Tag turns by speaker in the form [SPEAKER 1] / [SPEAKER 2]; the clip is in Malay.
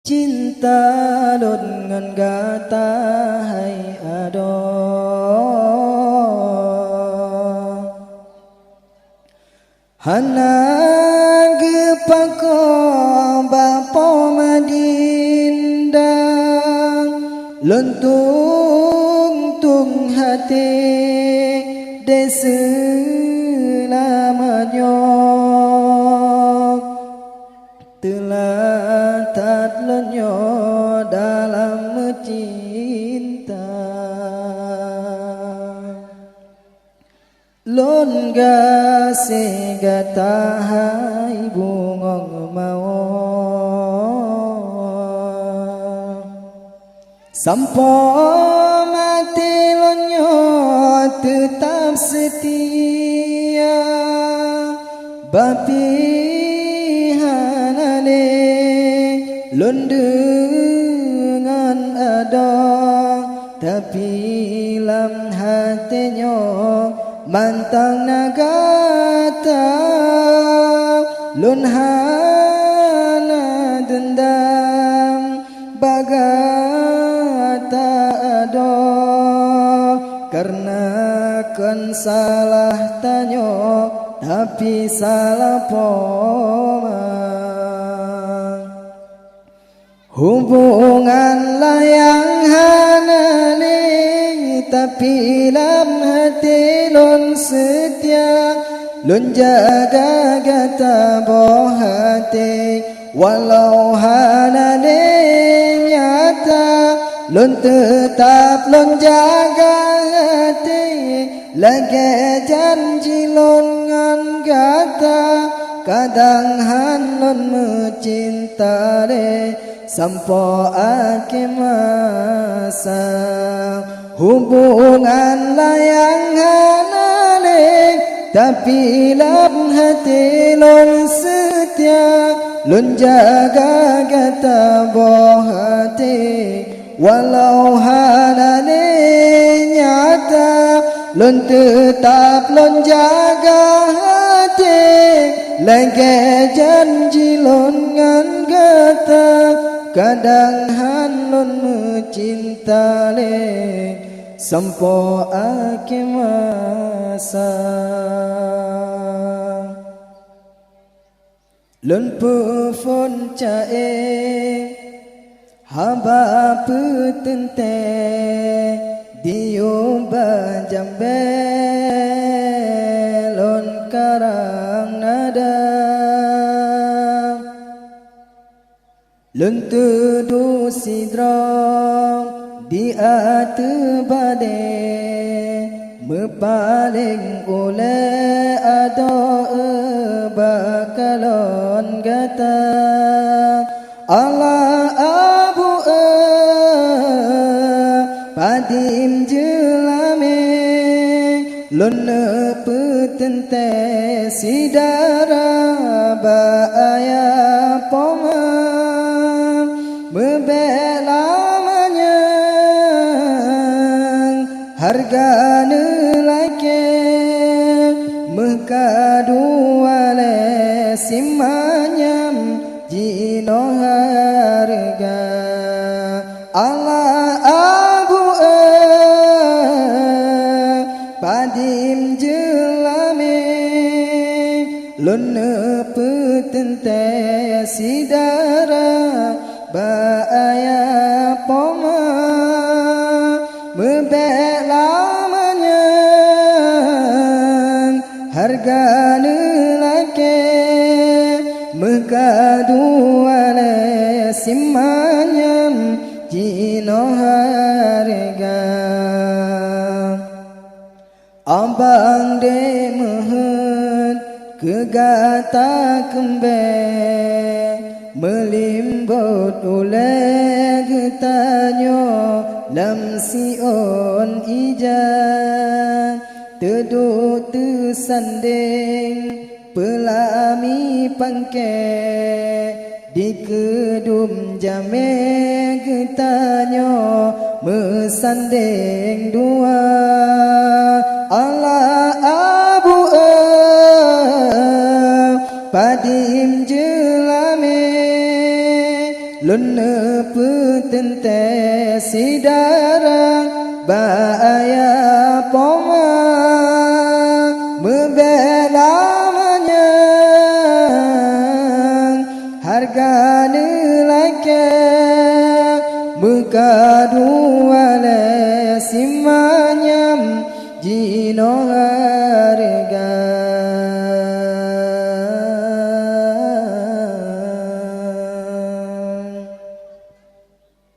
[SPEAKER 1] Cinta lun ngan gata hai ado Hana gepako bapo madindang Lentung hati deselamanyo Telah tatlenyo dalam cinta Lon gase gatahai bungong mau Sampo mati lonyo tetap setia Bapi hanane lon dengan ada Tapi lam hatinya mantang nagata Lun hana dendam bagata ada Karena kan salah tanyo tapi salah poma Hubungan layang hanane tapi lam hati lon setia Lon jaga gata boh hati walau hanane nyata Lon tetap lon jaga hati lagi janji lon ngan gata Kadang han lon mencinta de sampo akhir masa Hubungan layang hanane tapi lam hati lon setia Lon jaga gata boh hati walau hanane nyata Lon tetap lon jaga hati lagi janji lon ngan gata Kadang han lon mencinta le sampo akhir masa Lon pufon cae haba petente diumba jambe lon karang nada Lon teduh sidrong di ate bade mepaling oleh ado bakalon gata Allah abu padim jelame lon petente sidara baaya poma mebelamanya harga nelake mekadu ale simanyam jino harga Allah abu padim jelame lon petente sidara baaya poma mebelamanya harga nelake mekadu ale simanyam jino harga abang de mehet kegata kembe melimbut oleh getanyo lam sion ijan teduk tersanding pelami pangke di kedum jame getanyo mesanding dua Allah abu padim jelame lon Dona petente sidarang Baaya poma Membelamanya Harga nilai Mekadu ale sim